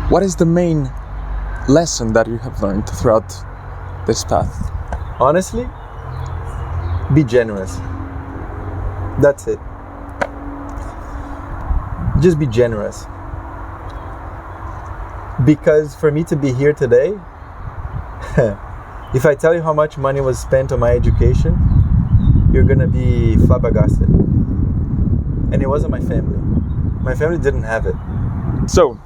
what is the main lesson that you have learned throughout this path? Honestly, be generous. That's it. Just be generous. Because for me to be here today, if I tell you how much money was spent on my education, you're gonna be flabbergasted. And it wasn't my family. My family didn't have it. So,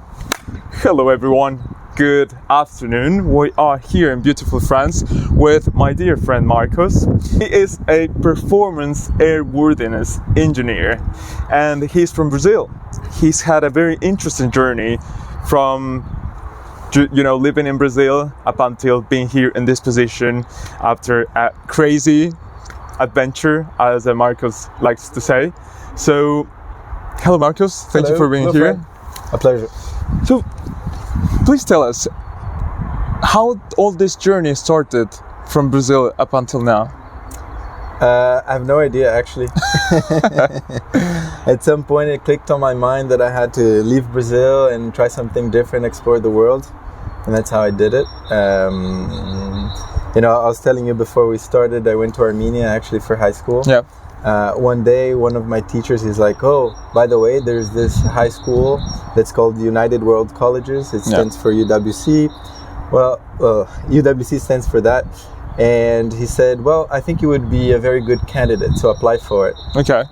hello everyone. Good afternoon. We are here in beautiful France with my dear friend Marcos. He is a performance airworthiness engineer and he's from Brazil. He's had a very interesting journey from living in Brazil up until being here in this position after a crazy adventure, as Marcos likes to say. So, hello Marcos, thank you for being here. Friend. A pleasure. So, please tell us how all this journey started from Brazil up until now. I have no idea actually. At some point it clicked on my mind that I had to leave Brazil and try something different, explore the world, and that's how I did it. I was telling you before we started, I went to Armenia actually for high school. Yeah. One day, one of my teachers is like, "Oh, by the way, there's this high school that's called United World Colleges. It stands for UWC. Well, UWC stands for that." And he said, "Well, I think you would be a very good candidate, so apply for it." Okay.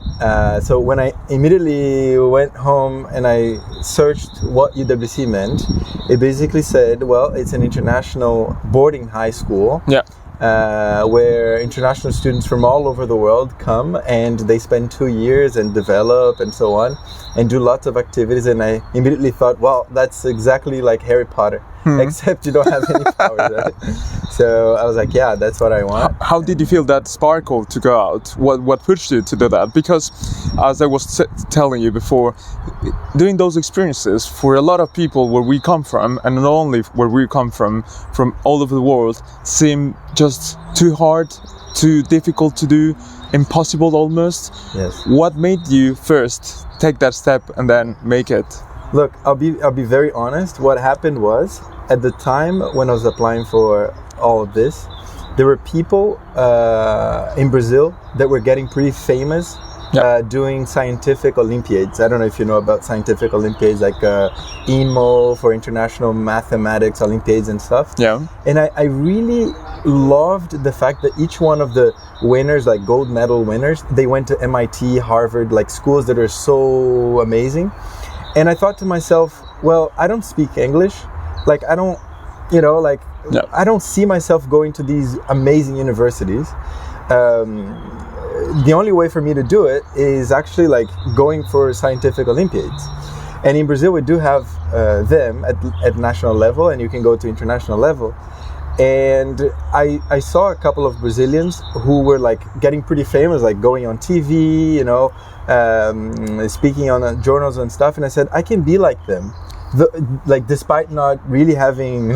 So when I immediately went home and I searched what UWC meant, it basically said, well, it's an international boarding high school. Yeah. Where international students from all over the world come and they spend 2 years and develop and so on and do lots of activities. And I immediately thought, well, that's exactly like Harry Potter, except you don't have any powers, right? So I was like, yeah, that's what I want. How did you feel that sparkle to go out? What pushed you to do that? Because as I was telling you before, doing those experiences for a lot of people where we come from, and not only where we come from all over the world, seem just too hard, too difficult to do, impossible almost. Yes. What made you first take that step and then make it? Look, I'll be very honest. What happened was, at the time when I was applying for all of this, there were people in Brazil that were getting pretty famous. Doing scientific Olympiads. I don't know if you know about scientific Olympiads, like IMO for International Mathematics Olympiads and stuff. Yeah. And I really loved the fact that each one of the winners, like gold medal winners, they went to MIT, Harvard, like schools that are so amazing. And I thought to myself, well, I don't speak English. Like, I don't, I don't see myself going to these amazing universities. The only way for me to do it is actually like going for scientific Olympiads. And in Brazil, we do have them at national level, and you can go to international level. And I saw a couple of Brazilians who were like getting pretty famous, like going on TV, speaking on journals and stuff. And I said, I can be like them, despite not really having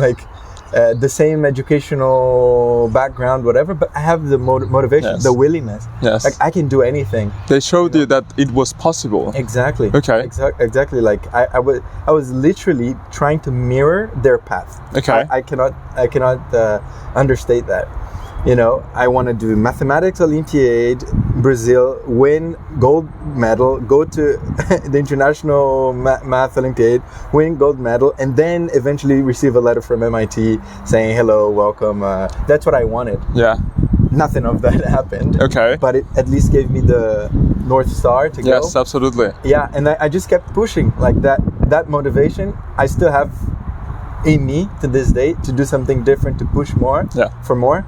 the same educational background, whatever, but I have the motivation, the willingness. Yes. Like I can do anything. They showed you that it was possible. Exactly. Okay. Exactly. Like I was literally trying to mirror their path. Okay. I cannot understate that. I want to do mathematics Olympiad, Brazil, win gold medal, go to the International Math Olympiad, win gold medal, and then eventually receive a letter from MIT saying, hello, welcome. That's what I wanted. Yeah. Nothing of that happened. Okay. But it at least gave me the North Star to go. Yes, absolutely. Yeah, and I just kept pushing like that motivation. I still have in me to this day to do something different, to push more, for more.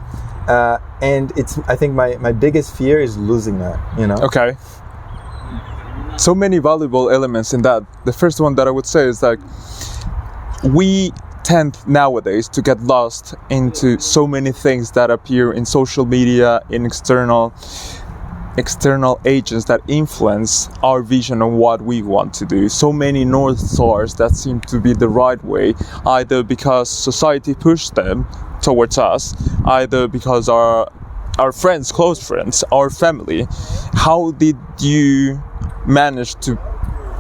And I think my biggest fear is losing that, Okay. So many valuable elements in that. The first one that I would say is that we tend nowadays to get lost into so many things that appear in social media, in external agents that influence our vision of what we want to do. So many North Stars that seem to be the right way, either because society pushed them towards us, either because our friends, close friends, our family. How did you manage to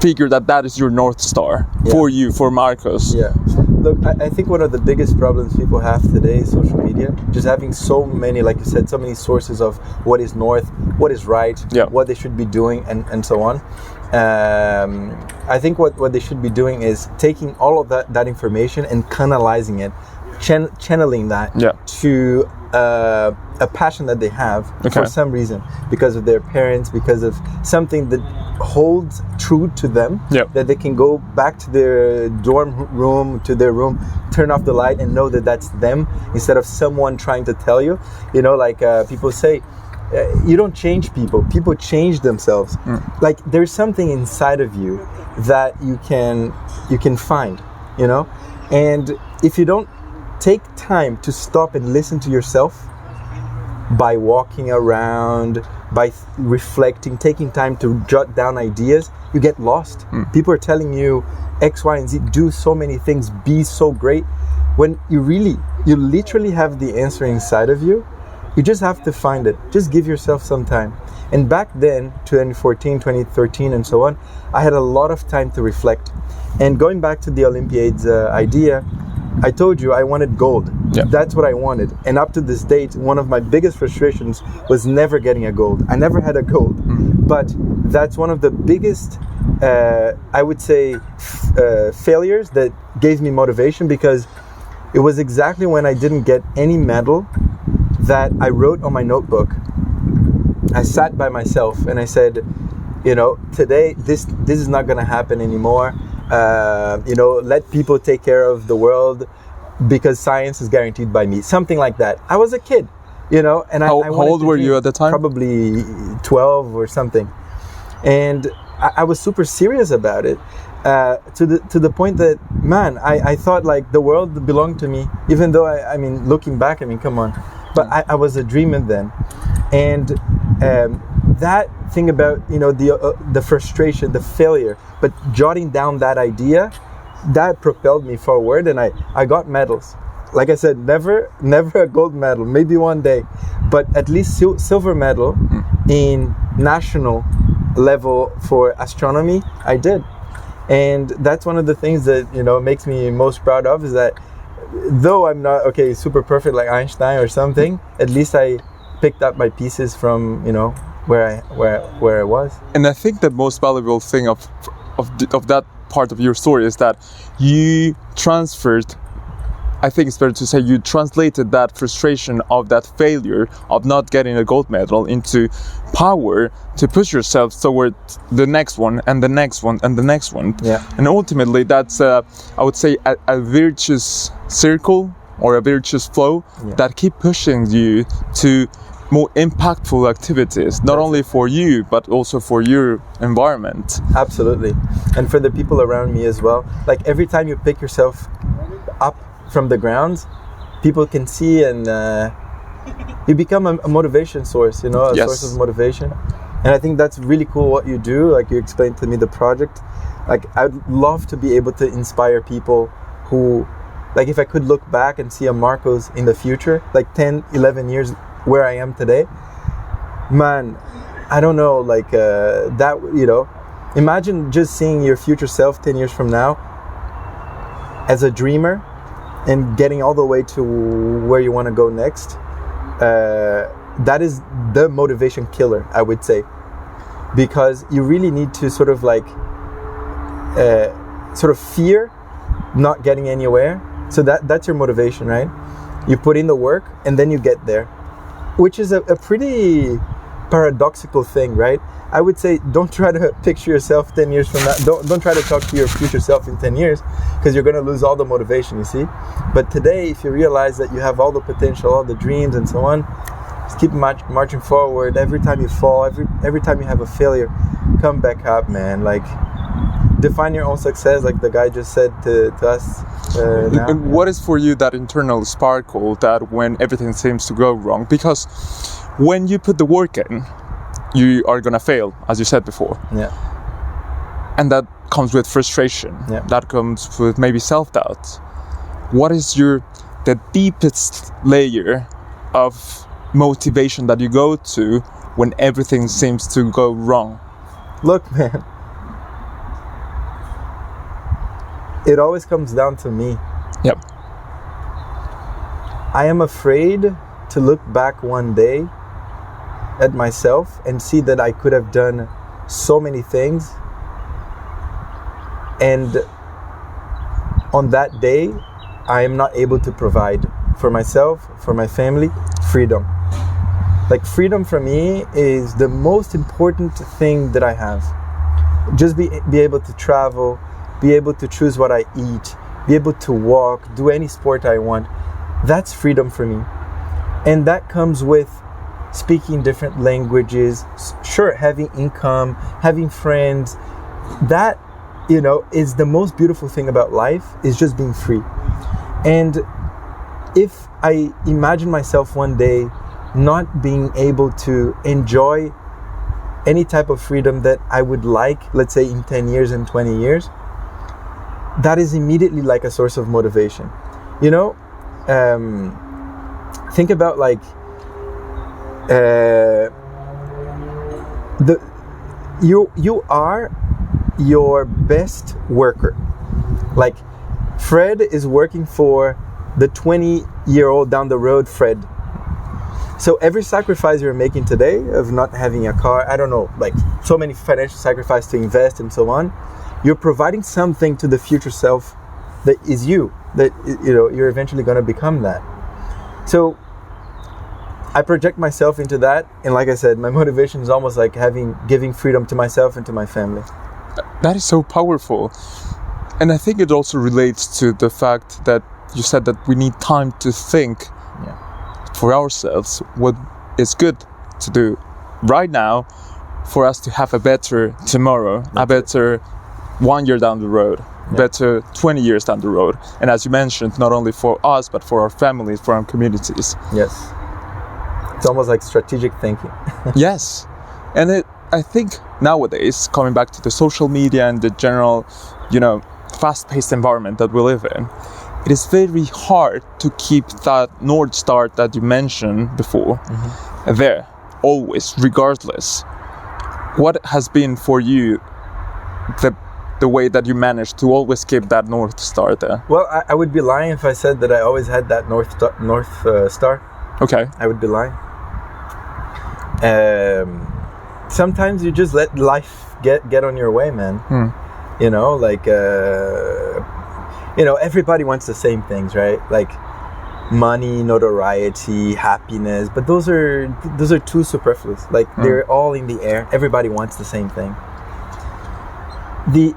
figure that is your North Star for you, for Marcos? Yeah. Look, I think one of the biggest problems people have today is social media. Just having so many, like you said, so many sources of what is north, what is right, what they should be doing, and so on. I think what they should be doing is taking all of that information and canalizing it, channeling that to a passion that they have for some reason, because of their parents, because of something that holds true to them, that they can go back to their dorm room, to their room, turn off the light and know that that's them, instead of someone trying to tell you. You know, like people say, you don't change people change themselves. Like there's something inside of you that you can find, you know. And if you don't take time to stop and listen to yourself, by walking around, by reflecting, taking time to jot down ideas, you get lost. People are telling you X, Y, and Z, do so many things, be so great, when you literally have the answer inside of you. You just have to find it. Just give yourself some time. And back then, 2014, 2013, and so on, I had a lot of time to reflect. And going back to the Olympiads idea, I told you I wanted gold. That's what I wanted. And up to this date, one of my biggest frustrations was never getting a gold. I never had a gold. But that's one of the biggest, I would say, failures that gave me motivation, because it was exactly when I didn't get any medal that I wrote on my notebook. I sat by myself and I said, you know, today this is not going to happen anymore. You know, let people take care of the world, because science is guaranteed by me. Something like that. I was a kid, you know, and how old were you at the time? Probably 12 or something. And I was super serious about it, to the point that, man, I thought like the world belonged to me, even though I mean, looking back, I mean, come on. But I was a dreamer then. And that thing about, you know, the frustration, the failure, but jotting down that idea, that propelled me forward, and I got medals. Like I said, never a gold medal, maybe one day, but at least silver medal in national level for astronomy, I did. And that's one of the things that, you know, makes me most proud of, is that though I'm not, super perfect like Einstein or something, at least I picked up my pieces from, you know, where I was. And I think the most valuable thing of that part of your story is that you transferred, I think it's fair to say, you translated that frustration of that failure of not getting a gold medal into power to push yourself toward the next one and the next one and the next one. And ultimately that's I would say a virtuous circle or a virtuous flow that keep pushing you to more impactful activities, not only for you but also for your environment. Absolutely. And for the people around me as well. Like every time you pick yourself up from the ground, people can see, and you become a motivation source, you know, a source of motivation. And I think that's really cool what you do. Like you explained to me the project. Like I'd love to be able to inspire people who, like if I could look back and see a Marcos in the future, like 10, 11 years where I am today, man, I don't know, like that, you know, imagine just seeing your future self 10 years from now as a dreamer and getting all the way to where you want to go next. That is the motivation killer, I would say, because you really need to sort of like fear not getting anywhere. So that's your motivation, right? You put in the work and then you get there, which is a pretty paradoxical thing, right? I would say don't try to picture yourself 10 years from now. Don't try to talk to your future self in 10 years, because you're going to lose all the motivation, you see. But today, if you realize that you have all the potential, all the dreams and so on, just keep marching forward. Every time you fall, every time you have a failure, come back up, man. Like, define your own success, like the guy just said to us now. And what is for you that internal sparkle that when everything seems to go wrong? Because when you put the work in, you are gonna fail, as you said before. Yeah. And that comes with frustration. Yeah. That comes with maybe self-doubt. What is the deepest layer of motivation that you go to when everything seems to go wrong? Look, man, it always comes down to me. Yep. I am afraid to look back one day at myself and see that I could have done so many things, and on that day I am not able to provide for myself, for my family, freedom. Like, freedom for me is the most important thing that I have. Just be able to travel, be able to choose what I eat, be able to walk, do any sport I want. That's freedom for me. And that comes with speaking different languages, sure, having income, having friends. That, is the most beautiful thing about life, is just being free. And if I imagine myself one day not being able to enjoy any type of freedom that I would like, let's say in 10 years and 20 years, that is immediately like a source of motivation. Think about like you are your best worker. Like, Fred is working for the 20-year-old down the road Fred. So every sacrifice you're making today of not having a car, I don't know, like so many financial sacrifices to invest and so on, you're providing something to the future self that is you, that you're eventually going to become that. So I project myself into that, and like I said, my motivation is almost like giving freedom to myself and to my family. That is so powerful. And I think it also relates to the fact that you said that we need time to think for ourselves what is good to do right now for us to have a better tomorrow, a better 1 year down the road, better 20 years down the road. And as you mentioned, not only for us, but for our families, for our communities. Yes. It's almost like strategic thinking. Yes. And I think nowadays, coming back to the social media and the general, fast-paced environment that we live in, it is very hard to keep that North Star that you mentioned before there, always, regardless. What has been for you the way that you managed to always keep that North Star there? Well, I would be lying if I said that I always had that North Star. Okay. I would be lying. Sometimes you just let life get on your way, man. Everybody wants the same things, right? Like money, notoriety, happiness, but those are too superfluous. Like they're all in the air. Everybody wants the same thing. The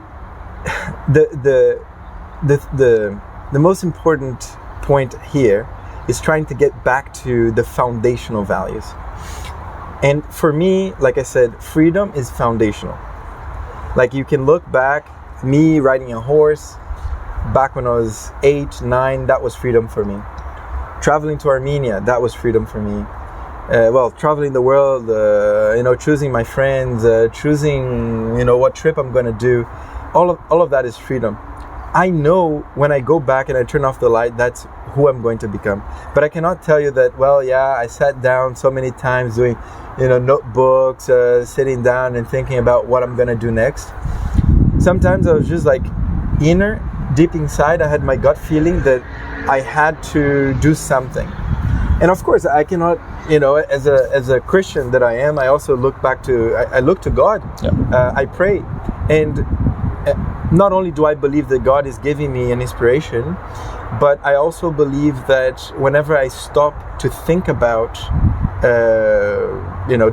most important point here is trying to get back to the foundational values. And for me, like I said, freedom is foundational. Like, you can look back, me riding a horse back when I was 8, 9, that was freedom for me. Traveling to Armenia, that was freedom for me. Traveling the world, choosing my friends, choosing, what trip I'm going to do. All of that is freedom. I know when I go back and I turn off the light, that's who I'm going to become. But I cannot tell you that, I sat down so many times doing, notebooks, sitting down and thinking about what I'm going to do next. Sometimes I was just like deep inside, I had my gut feeling that I had to do something. And of course, I cannot, as a Christian that I am, I also look to God. Yeah. I pray. And not only do I believe that God is giving me an inspiration, but I also believe that whenever I stop to think about,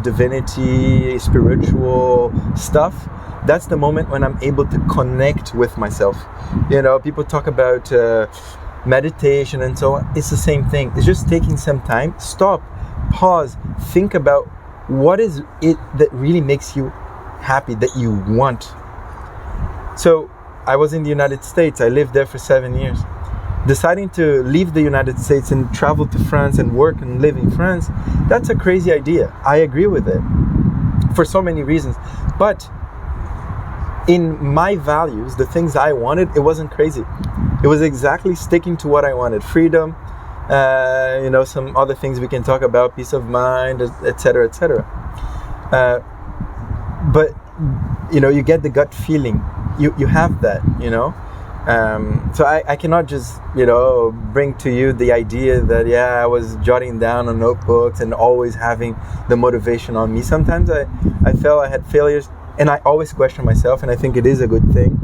divinity, spiritual stuff, that's the moment when I'm able to connect with myself. People talk about meditation and so on. It's the same thing. It's just taking some time, stop, pause, think about what is it that really makes you happy, that you want. So I was in the United States. I lived there for 7 years. Deciding to leave the United States and travel to France and work and live in France, that's a crazy idea. I agree with it for so many reasons. But in my values, the things I wanted, it wasn't crazy. It was exactly sticking to what I wanted. Freedom, some other things we can talk about, peace of mind, etc., etc. But, you get the gut feeling. You have that, So I cannot just, bring to you the idea that, I was jotting down on notebooks and always having the motivation on me. Sometimes I felt I had failures, and I always question myself, and I think it is a good thing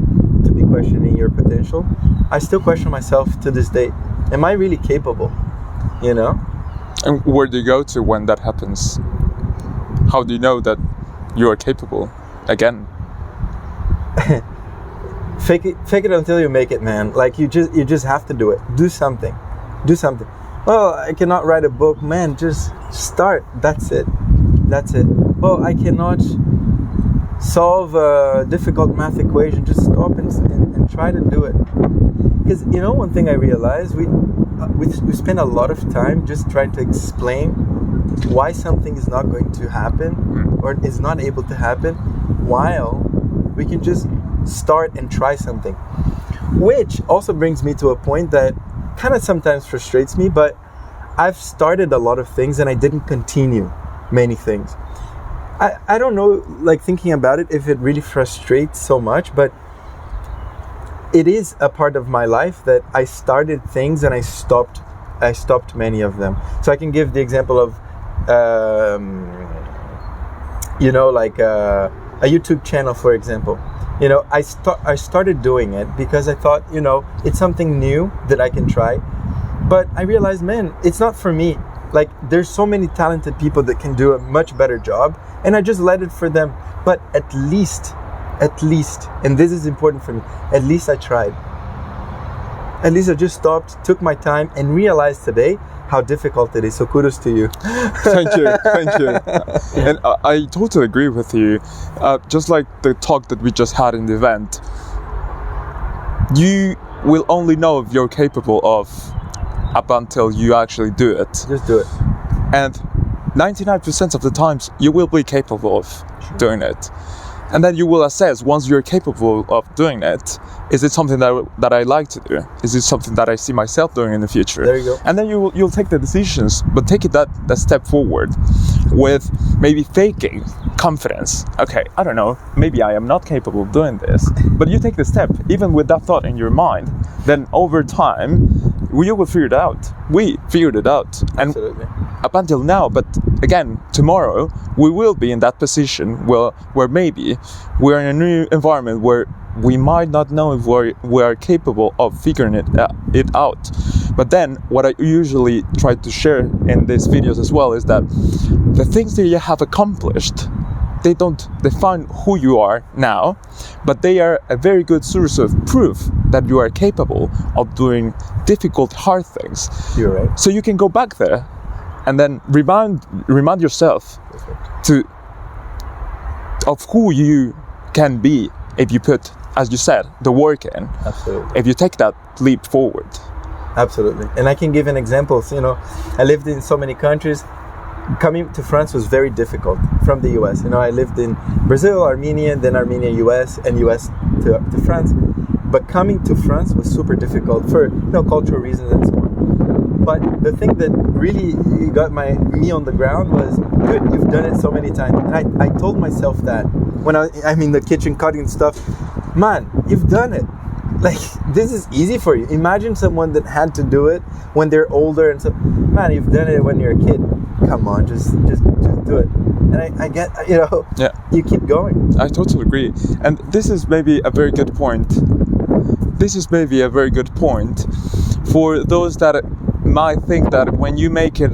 to be questioning your potential. I still question myself to this day. Am I really capable? And where do you go to when that happens? How do you know that you are capable again? Fake it until you make it, man. Like you just have to do it. Do something. Well, I cannot write a book, man. Just start. That's it. Well, I cannot solve a difficult math equation. Just stop and try to do it. Because one thing I realized, we spend a lot of time just trying to explain why something is not going to happen or is not able to happen, while we can just start and try something. Which also brings me to a point that kind of sometimes frustrates me, but I've started a lot of things and I didn't continue many things. I don't know, like thinking about it, if it really frustrates so much, but it is a part of my life that I started things and I stopped many of them. So I can give the example of a YouTube channel, for example. I started doing it because I thought, it's something new that I can try. But I realized, man, it's not for me. Like, there's so many talented people that can do a much better job, and I just let it for them. But at least, and this is important for me, at least I tried. At least I just stopped, took my time, and realized today how difficult it is. So kudos to you. Thank you. And I totally agree with you. Just like the talk that we just had in the event, you will only know if you're capable of up until you actually do it. Just do it. And 99% of the times you will be capable of doing it. And then you will assess, once you're capable of doing it, is it something that I like to do? Is it something that I see myself doing in the future? There you go. And then you'll take the decisions, but take it that step forward with maybe faking confidence. Okay, I don't know, maybe I am not capable of doing this. But you take the step, even with that thought in your mind, then over time, you will figure it out. We figured it out. And absolutely. Up until now, but again, tomorrow, we will be in that position where maybe we're in a new environment where we might not know if we are capable of figuring it out. But then, what I usually try to share in these videos as well is that the things that you have accomplished, they don't define who you are now, but they are a very good source of proof that you are capable of doing difficult, hard things. You're right. So you can go back there and then remind yourself of who you can be if you put, as you said, the work in. Absolutely. If you take that leap forward. Absolutely. And I can give an example. I lived in so many countries. Coming to France was very difficult from the US. I lived in Brazil, Armenia, then Armenia, US, and US to France. But coming to France was super difficult for cultural reasons and so on. But the thing that really got me on the ground was, good, you've done it so many times. And I told myself that when I'm in the kitchen cutting stuff, man, you've done it. Like, this is easy for you. Imagine someone that had to do it when they're older and so, man, you've done it when you're a kid. Come on, just do it. And I get, you keep going. I totally agree. And this is maybe a very good point. For those that might think that when you make it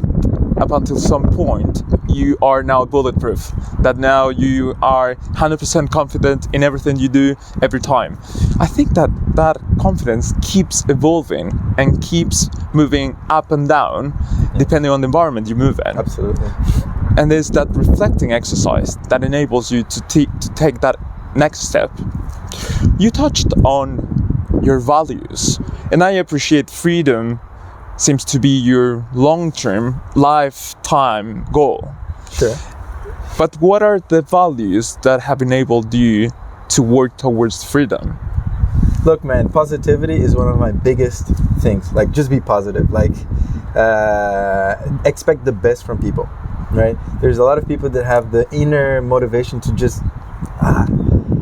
up until some point, you are now bulletproof. That now you are 100% confident in everything you do every time. I think that confidence keeps evolving and keeps moving up and down depending on the environment you move in. Absolutely. And there's that reflecting exercise that enables you to take that next step. You touched on your values, and I appreciate freedom seems to be your long-term, lifetime goal. Sure. But what are the values that have enabled you to work towards freedom? Look, man, positivity is one of my biggest things. Like, just be positive. Like, expect the best from people, right? There's a lot of people that have the inner motivation to just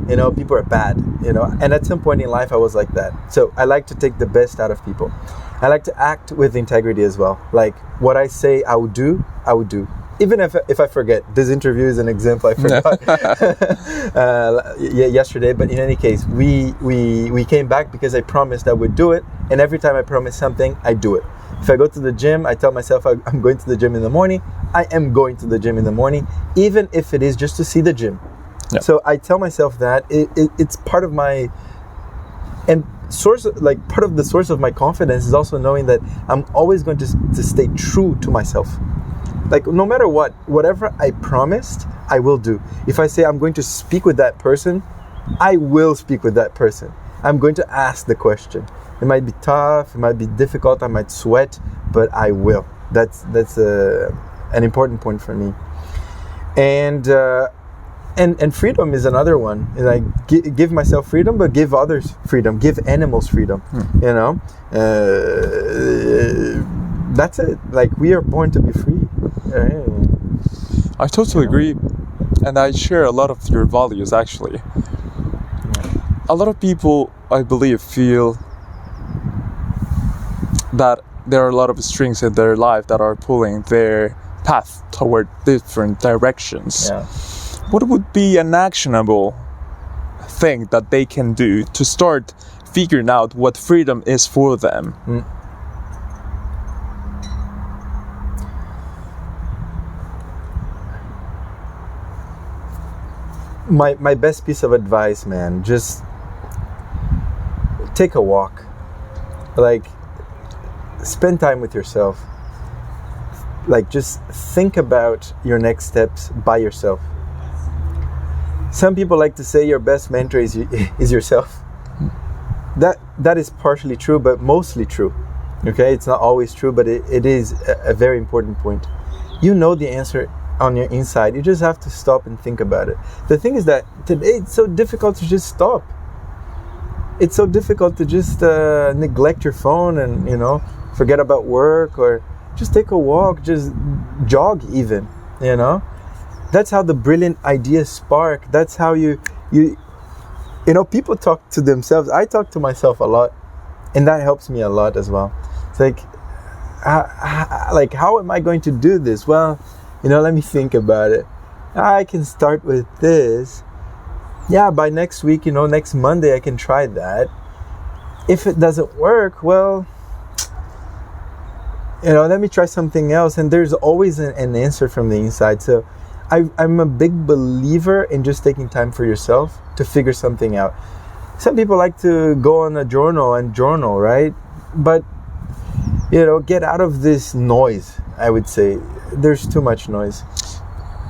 people are bad, and at some point in life I was like that. So I like to take the best out of people. I like to act with integrity as well. Like what I say I would do, even if I forget. This interview is an example I forgot yesterday, but in any case, we came back because I promised I would do it, and every time I promise something, I do it. If I go to the gym, I tell myself I'm going to the gym in the morning. I am going to the gym in the morning, even if it is just to see the gym. Yeah. So I tell myself that it's part of my part of the source of my confidence is also knowing that I'm always going to stay true to myself. Like no matter whatever I promised, I will do. If I say I'm going to speak with that person, I will speak with that person. I'm going to ask the question. It might be tough, it might be difficult, I might sweat, but I will. That's an important point for me. And freedom is another one. Like give myself freedom, but give others freedom. Give animals freedom. That's it. Like we are born to be free. I totally agree, and I share a lot of your values. Actually, a lot of people, I believe, feel that there are a lot of strings in their life that are pulling their path toward different directions. Yeah. What would be an actionable thing that they can do to start figuring out what freedom is for them? My best piece of advice, man, just take a walk. Like, spend time with yourself. Like, just think about your next steps by yourself. Some people like to say your best mentor is yourself. That is partially true, but mostly true. Okay, it's not always true, but it is a very important point. You know the answer on your inside. You just have to stop and think about it. The thing is that today it's so difficult to just stop. It's so difficult to just neglect your phone and forget about work, or just take a walk, just jog even. That's how the brilliant ideas spark. That's how you people talk to themselves. I talk to myself a lot, and that helps me a lot as well. It's like, how am I going to do this? Well, let me think about it. I can start with this. Yeah, by next week, next Monday, I can try that. If it doesn't work, well, let me try something else. And there's always an answer from the inside. So I'm a big believer in just taking time for yourself to figure something out. Some people like to go on a journal, right? But, get out of this noise, I would say. There's too much noise.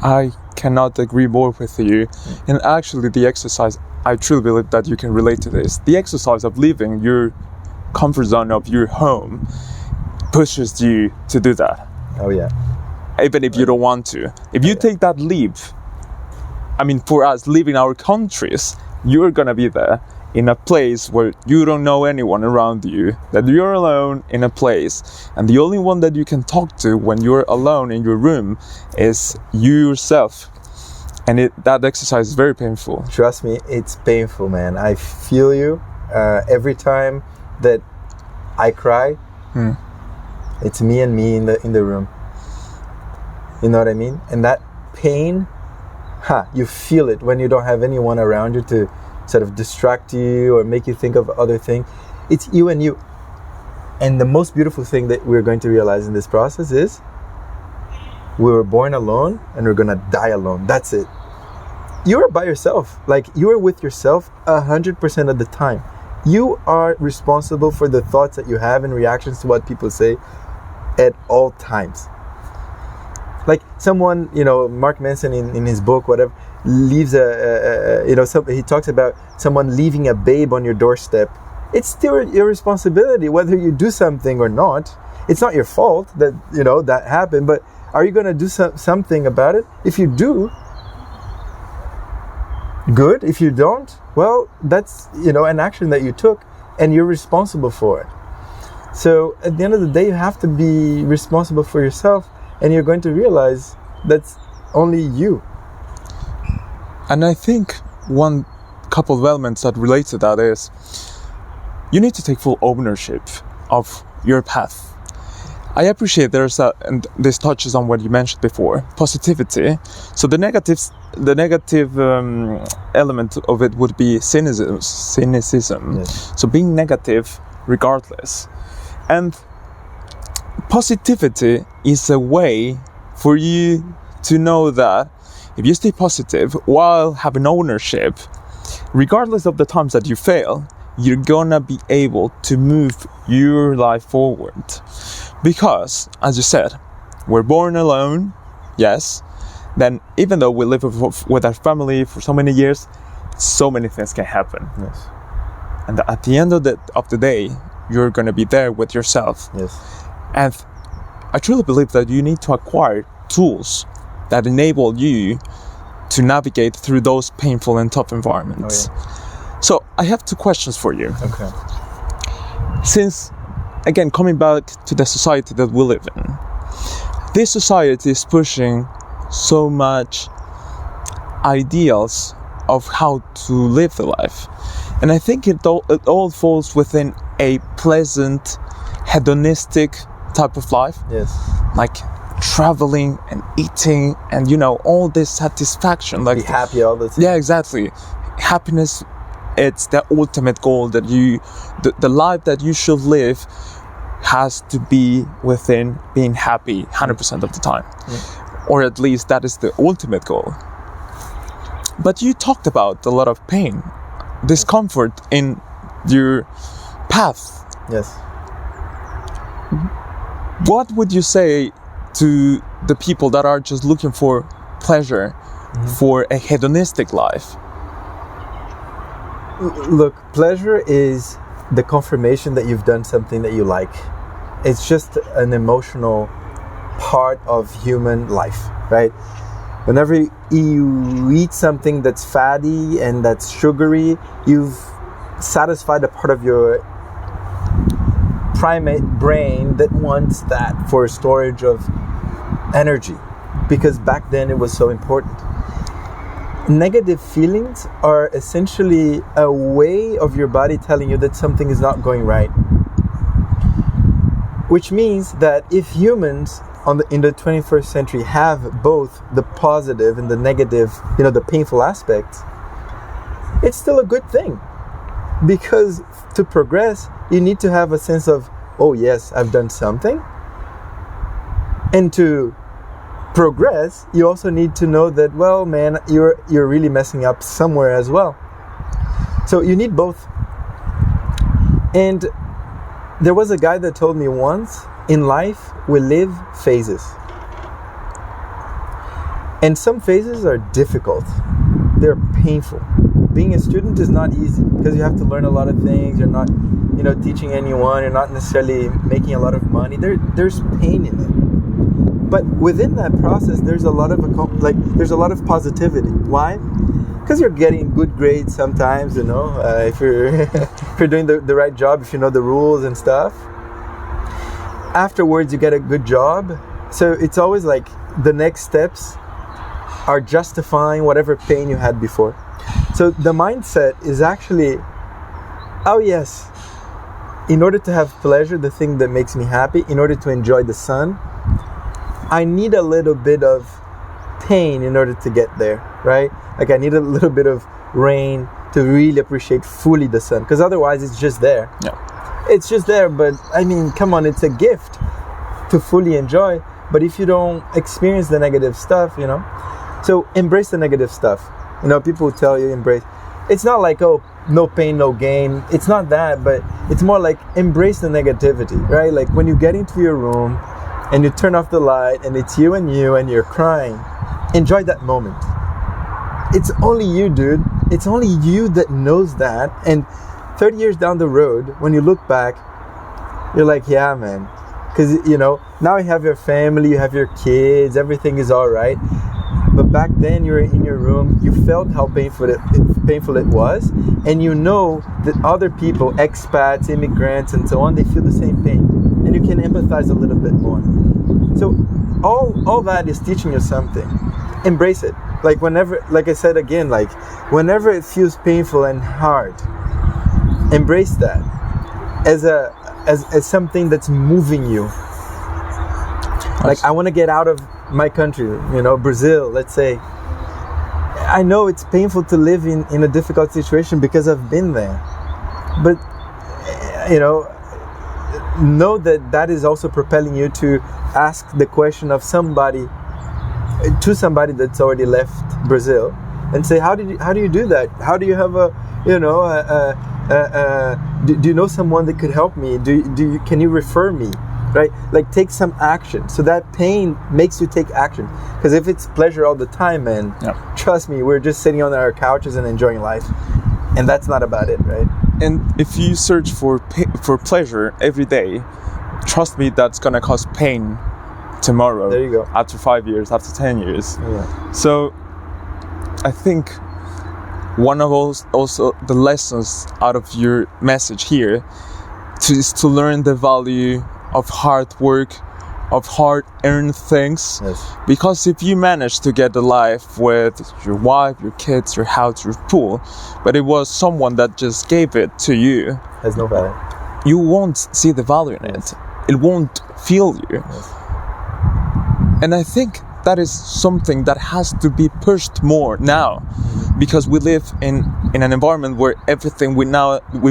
I cannot agree more with you. And actually, the exercise, I truly believe that you can relate to this. The exercise of leaving your comfort zone of your home pushes you to do that. Oh, yeah. Even if you don't want to. If you take that leap, for us leaving our countries, you're gonna be there in a place where you don't know anyone around you, that you're alone in a place, and the only one that you can talk to when you're alone in your room is you yourself. And that exercise is very painful. Trust me, it's painful, man. I feel you. Every time that I cry, it's me and me in the room. You know what I mean? And that pain, you feel it when you don't have anyone around you to sort of distract you or make you think of other things. It's you and you. And the most beautiful thing that we're going to realize in this process is we were born alone and we're going to die alone. That's it. You are by yourself. Like, you are with yourself 100% of the time. You are responsible for the thoughts that you have and reactions to what people say at all times. Like someone, Mark Manson in his book, whatever, leaves he talks about someone leaving a babe on your doorstep. It's still your responsibility whether you do something or not. It's not your fault that, that happened, but are you going to do something about it? If you do, good. If you don't, well, that's, an action that you took and you're responsible for it. So at the end of the day, you have to be responsible for yourself, and you're going to realize that's only you. And I think one couple of elements that relate to that is you need to take full ownership of your path. I appreciate and this touches on what you mentioned before, positivity. So the negative element of it would be cynicism. Yes. So being negative regardless. And positivity is a way for you to know that if you stay positive while having ownership, regardless of the times that you fail, you're gonna be able to move your life forward. Because, as you said, we're born alone, yes. Then even though we live with our family for so many years, so many things can happen. Yes. And at the end of the day, you're gonna be there with yourself. Yes. And I truly believe that you need to acquire tools that enable you to navigate through those painful and tough environments. Oh, yeah. So I have 2 questions for you. Okay. Since, again, coming back to the society that we live in, this society is pushing so much ideals of how to live the life. And I think it all falls within a pleasant, hedonistic type of life. Yes. Like traveling and eating and, all this satisfaction. Like be happy all the time. Yeah, exactly. Happiness, it's the ultimate goal that the life that you should live has to be within being happy 100% of the time. Or at least that is the ultimate goal. But you talked about a lot of pain, discomfort in your path. Yes. What would you say to the people that are just looking for pleasure, for a hedonistic life? Look, pleasure is the confirmation that you've done something that you like. It's just an emotional part of human life, right? Whenever you eat something that's fatty and that's sugary, you've satisfied a part of your primate brain that wants that for storage of energy, because back then it was so important. Negative feelings are essentially a way of your body telling you that something is not going right. Which means that if humans in the 21st century have both the positive and the negative, the painful aspects, it's still a good thing. Because to progress, you need to have a sense of, oh yes, I've done something. And to progress, you also need to know that, well, man, you're really messing up somewhere as well. So you need both. And there was a guy that told me once, in life, we live phases. And some phases are difficult. They're painful. Being a student is not easy because you have to learn a lot of things. You're not, teaching anyone. You're not necessarily making a lot of money. There's pain in it. But within that process, there's a lot of positivity. Why? Because you're getting good grades sometimes, if you're if you're doing the right job, if you know the rules and stuff. Afterwards, you get a good job. So it's always like the next steps are justifying whatever pain you had before. So the mindset is actually, oh yes, in order to have pleasure, the thing that makes me happy, in order to enjoy the sun, I need a little bit of pain in order to get there, right? Like I need a little bit of rain to really appreciate fully the sun, because otherwise it's just there. Yeah. It's just there, but I mean, come on, it's a gift to fully enjoy. But if you don't experience the negative stuff, so embrace the negative stuff. People tell you embrace. It's not like, oh, no pain, no gain. It's not that, but it's more like embrace the negativity, right? Like when you get into your room and you turn off the light and it's you and you're crying, enjoy that moment. It's only you, dude. It's only you that knows that. And 30 years down the road, when you look back, you're like, yeah, man. Because, now you have your family, you have your kids, everything is all right. But back then, you're in your room, you felt how painful it was. And you know that other people, expats, immigrants, and so on, they feel the same pain. And you can empathize a little bit more. So all that is teaching you something. Embrace it. Like whenever, like I said again, like whenever it feels painful and hard, embrace that as something that's moving you. Like, I want to get out of my country, you know, Brazil, let's say. I know it's painful to live in a difficult situation because I've been there. But, you know that is also propelling you to ask the question of somebody that's already left Brazil and say, how do you do that? How do you have do you know someone that could help me? Can you refer me? Right? Like, take some action. So that pain makes you take action. Because if it's pleasure all the time, man, trust me, we're just sitting on our couches and enjoying life. And that's not about it, right? And if you search for pleasure every day, trust me, that's gonna cause pain tomorrow. There you go. After 5 years, after 10 years. Yeah. So I think one of also the lessons out of your message here is to learn the value of hard work, of hard-earned things. Yes. Because if you manage to get a life with your wife, your kids, your house, your pool, but it was someone that just gave it to you, has no value. You won't see the value in it. It won't feel you. Yes. And I think that is something that has to be pushed more now, because we live in an environment where everything we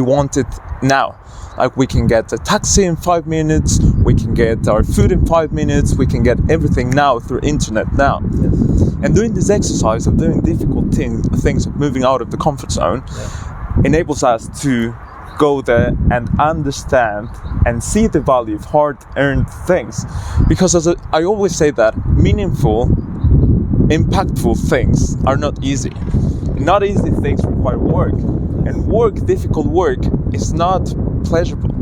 want it now. Like, we can get a taxi in 5 minutes, we can get our food in 5 minutes, we can get everything now through internet now. Yes. And doing this exercise of doing difficult things of moving out of the comfort zone enables us to go there and understand and see the value of hard-earned things. Because as I always say that meaningful, impactful things are not easy. Not easy things require work. And difficult work, is not pleasurable.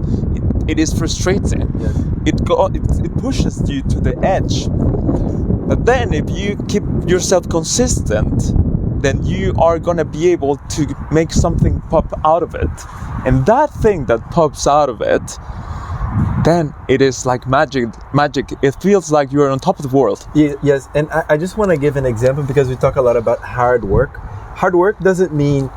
It is frustrating. Yes. It pushes you to the edge. But then if you keep yourself consistent, then you are gonna be able to make something pop out of it. And that thing that pops out of it, then it is like magic. It feels like you are on top of the world. Yes, and I just want to give an example, because we talk a lot about hard work. Hard work doesn't mean,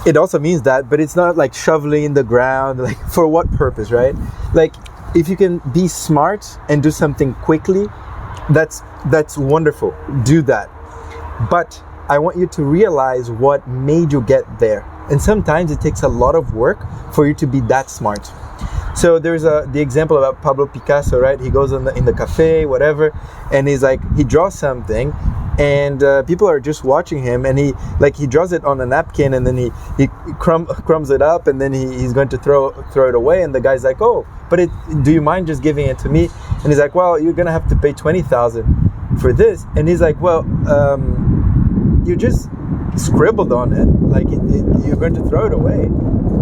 it also means that, but it's not like shoveling in the ground, like for what purpose, right? Like, if you can be smart and do something quickly, that's wonderful. Do that. But I want you to realize what made you get there. And sometimes it takes a lot of work for you to be that smart. So there's the example about Pablo Picasso, right? He goes in the cafe, whatever, and he's like, he draws something, and people are just watching him, and he draws it on a napkin, and then he crumbs it up, and then he's going to throw it away, and the guy's like, oh, but do you mind just giving it to me? And he's like, well, you're gonna have to pay 20,000 for this. And he's like, well, you just scribbled on it, like you're going to throw it away,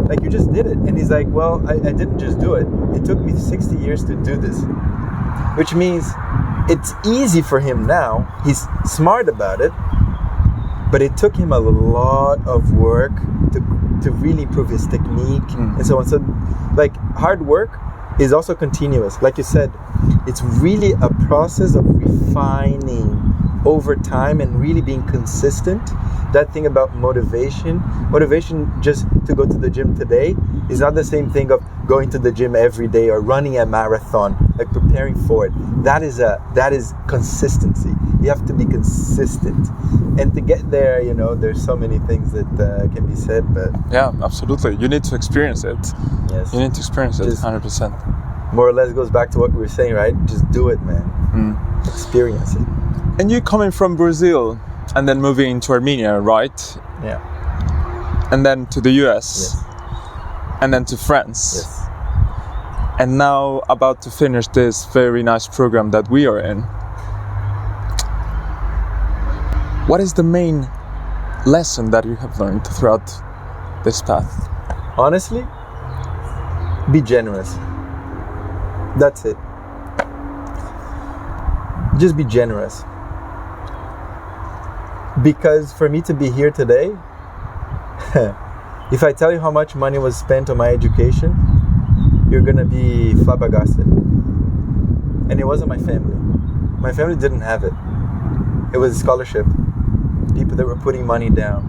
like you just did it. And he's like, well, I didn't just do it. It took me 60 years to do this, which means it's easy for him now. He's smart about it, but it took him a lot of work to really improve his technique and so on. So, like, hard work is also continuous. Like you said, it's really a process of refining over time and really being consistent. That thing about motivation just to go to the gym today is not the same thing of going to the gym every day or running a marathon, like preparing for it. That is consistency. You have to be consistent. And to get there, there's so many things that can be said, but yeah, absolutely. You need to experience it. Yes. You need to experience it 100%. More or less goes back to what we were saying, right? Just do it, man. Experience it. And you coming from Brazil and then moving to Armenia, right? Yeah. And then to the US. Yes. And then to France. Yes. And now about to finish this very nice program that we are in. What is the main lesson that you have learned throughout this path? Honestly, be generous. That's it. Just be generous. Because for me to be here today, if I tell you how much money was spent on my education, you're gonna be flabbergasted. And it wasn't my family. My family didn't have it. It was a scholarship. people that were putting money down.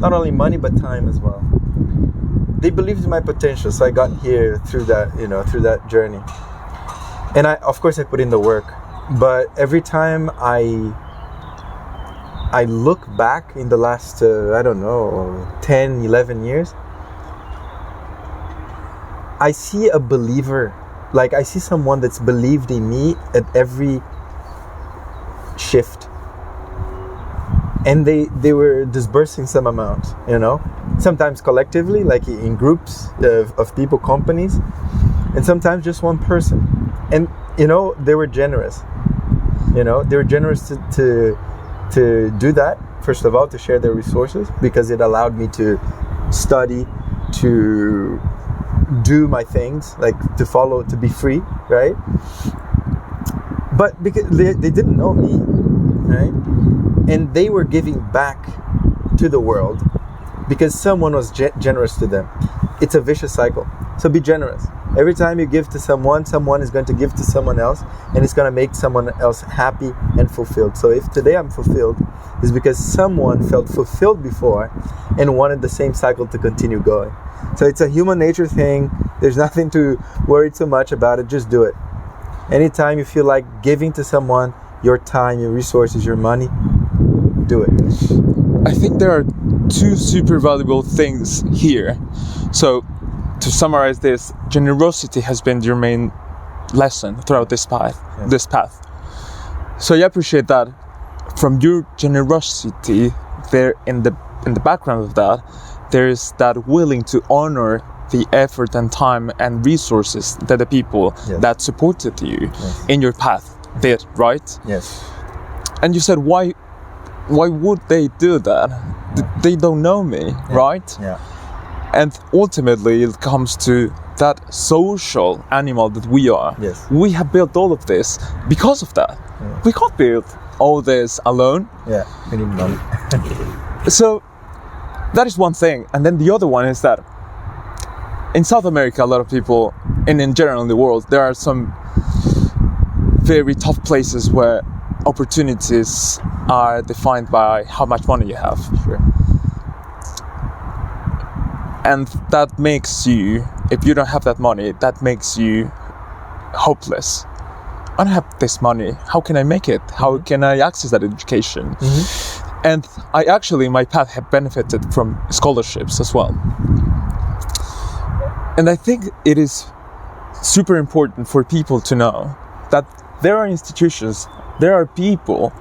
Not only money, but time as well. They believed in my potential, so I got here through that, through that journey. And of course I put in the work, but every time I look back in the last, 10, 11 years, I see a believer. Like, I see someone that's believed in me at every shift. And they were disbursing some amount, sometimes collectively, like in groups of people, companies, and sometimes just one person. And, they were generous. They were generous to do that, first of all, to share their resources, because it allowed me to study, to do my things, like to follow, to be free, right? But because they didn't know me, right? And they were giving back to the world because someone was generous to them. It's a vicious cycle. So be generous. Every time you give to someone, someone is going to give to someone else, and it's going to make someone else happy and fulfilled. So if today I'm fulfilled, it's because someone felt fulfilled before and wanted the same cycle to continue going. So it's a human nature thing. There's nothing to worry too much about it. Just do it. Anytime you feel like giving to someone your time, your resources, your money, do it. I think there are two super valuable things here. So to summarize this, generosity has been your main lesson throughout this path. Yes. This path. So I appreciate that. From your generosity, there in the background of that, there is that willing to honor the effort and time and resources that the people yes. that supported you yes. in your path did, right? Yes. And you said, why would they do that? Yeah. They don't know me, yeah. right? Yeah. And ultimately it comes to that social animal that we are. Yes. We have built all of this because of that. Yeah. We can't build all this alone. Yeah, we need money. So that is one thing. And then the other one is that in South America, a lot of people, and in general in the world, there are some very tough places where opportunities are defined by how much money you have. Sure. And that makes you, if you don't have that money, that makes you hopeless. I don't have this money. How can I make it? How can I access that education? Mm-hmm. And I actually, in my path, have benefited from scholarships as well. And I think it is super important for people to know that there are institutions, there are people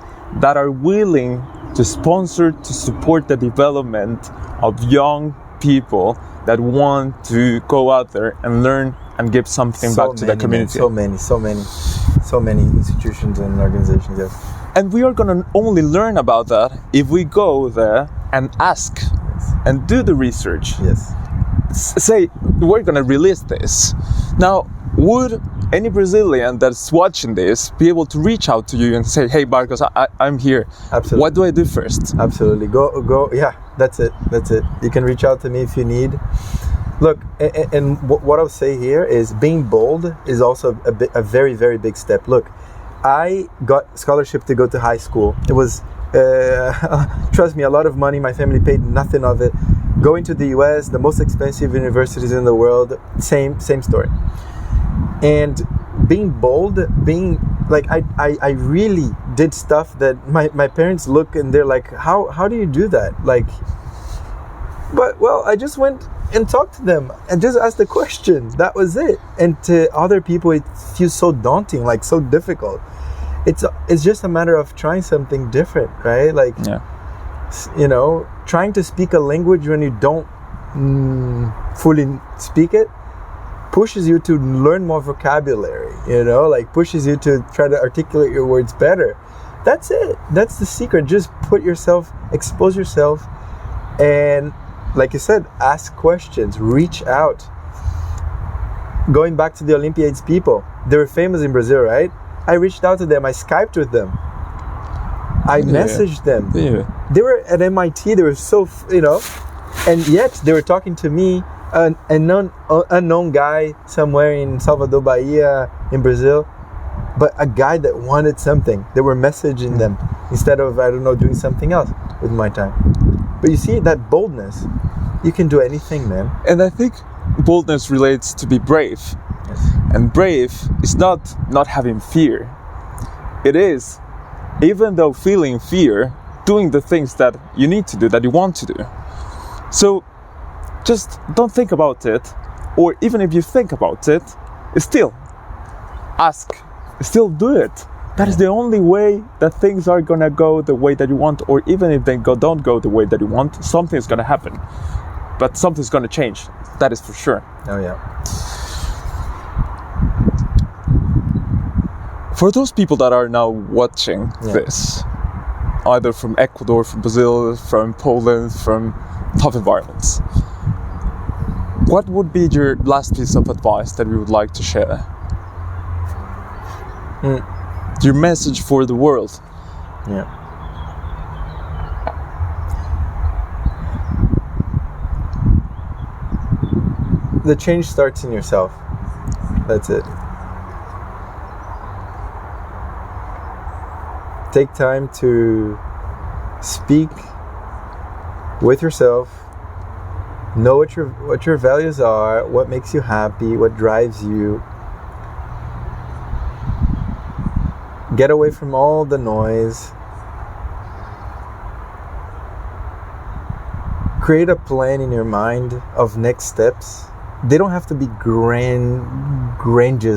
that are willing to sponsor, to support the development of young people that want to go out there and learn and give something back to the community. So many institutions and organizations, yes. And we are going to only learn about that if we go there and ask Yes. and do the research. Yes. Say, we're going to release this. Now, would any Brazilian that's watching this be able to reach out to you and say, hey, Marcos, I'm here. Absolutely. What do I do first? Absolutely. Go. Yeah, that's it. You can reach out to me if you need. Look, and what I'll say here is being bold is also a very, very big step. Look, I got scholarship to go to high school. It was, trust me, a lot of money. My family paid nothing of it. Going to the US, the most expensive universities in the world, same story. And being bold, being like, I really did stuff that my parents look and they're like, how do you do that? Like, but well, I just went and talked to them and just asked the question. That was it. And to other people, it feels so daunting, like so difficult. It's just a matter of trying something different, right? Like, yeah. You know, trying to speak a language when you don't fully speak it pushes you to learn more vocabulary, you know, like pushes you to try to articulate your words better. That's it. That's the secret. Just expose yourself, and like you said, ask questions, reach out. Going back to the Olympiades people, they were famous in Brazil, right? I reached out to them, I Skyped with them. I messaged them. Yeah. They were at MIT, they were so, you know, and yet they were talking to me, an unknown guy somewhere in Salvador, Bahia, in Brazil, but a guy that wanted something. They were messaging them instead of, I don't know, doing something else. with my time. But you see, that boldness, you can do anything, man. And I think boldness relates to be brave. Yes. And brave is not having fear. It is, even though feeling fear, doing the things that you need to do, that you want to do. So just don't think about it, or even if you think about it, still ask, still do it. That is the only way that things are gonna go the way that you want, or even if they don't go the way that you want, something's gonna happen. But something's gonna change, that is for sure. Oh yeah. For those people that are now watching this, either from Ecuador, from Brazil, from Poland, from tough environments, what would be your last piece of advice that you would like to share? Your message for the world. Yeah. The change starts in yourself. That's it. Take time to speak with yourself. Know what your values are, what makes you happy, what drives you. Get away from all the noise. Create a plan in your mind of next steps. They don't have to be grandiose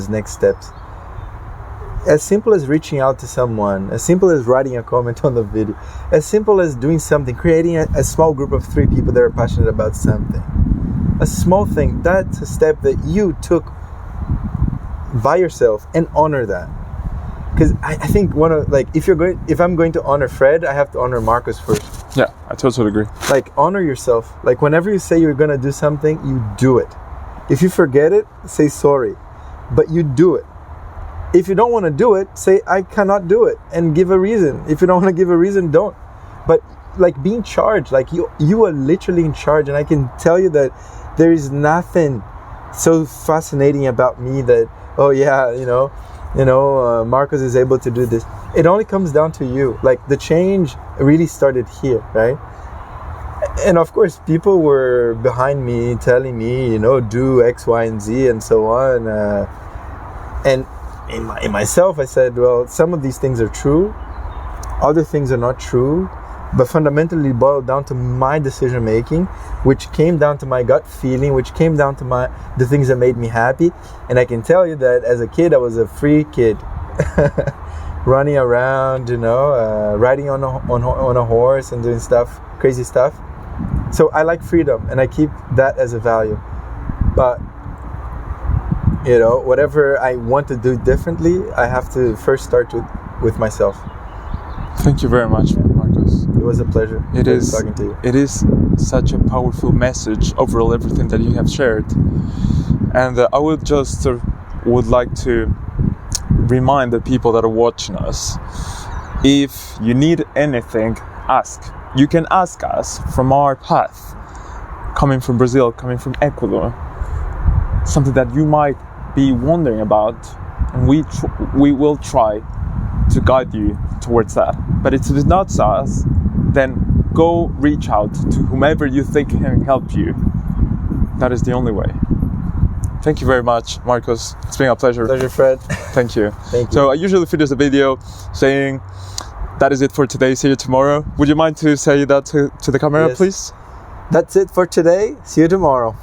next steps. As simple as reaching out to someone, as simple as writing a comment on the video, as simple as doing something, creating a small group of 3 people that are passionate about something. A small thing, that's a step that you took by yourself, and honor that. Because I think if I'm going to honor Fred, I have to honor Marcus first. Yeah, I totally agree. Like, honor yourself. Like, whenever you say you're gonna do something, you do it. If you forget it, say sorry, but you do it. If you don't want to do it, say I cannot do it, and give a reason. If you don't want to give a reason, don't. But like, be in charge. Like, you are literally in charge, and I can tell you that there is nothing so fascinating about me that, oh yeah, Marcus is able to do this. It only comes down to you. Like, the change really started here, right? And of course, people were behind me telling me, do X, Y, and Z, and so on. And in myself, I said, well, some of these things are true, other things are not true, but fundamentally boiled down to my decision making, which came down to my gut feeling, which came down to the things that made me happy. And I can tell you that as a kid, I was a free kid, running around, riding on a horse and doing stuff, crazy stuff. So I like freedom, and I keep that as a value. But whatever I want to do differently, I have to first start with myself. Thank you very much, Marcus. It was a pleasure. Talking to you. It is such a powerful message overall, everything that you have shared. And I would just would like to remind the people that are watching us, if you need anything, ask. You can ask us from our path, coming from Brazil, coming from Ecuador, something that you might be wondering about, and we will try to guide you towards that. But if it's not us, then go reach out to whomever you think can help you. That is the only way. Thank you very much, Marcus. It's been a pleasure. Pleasure, Fred. Thank you. Thank you. So I usually finish the video saying, that is it for today, see you tomorrow. Would you mind to say that to the camera, Yes. please? That's it for today. See you tomorrow.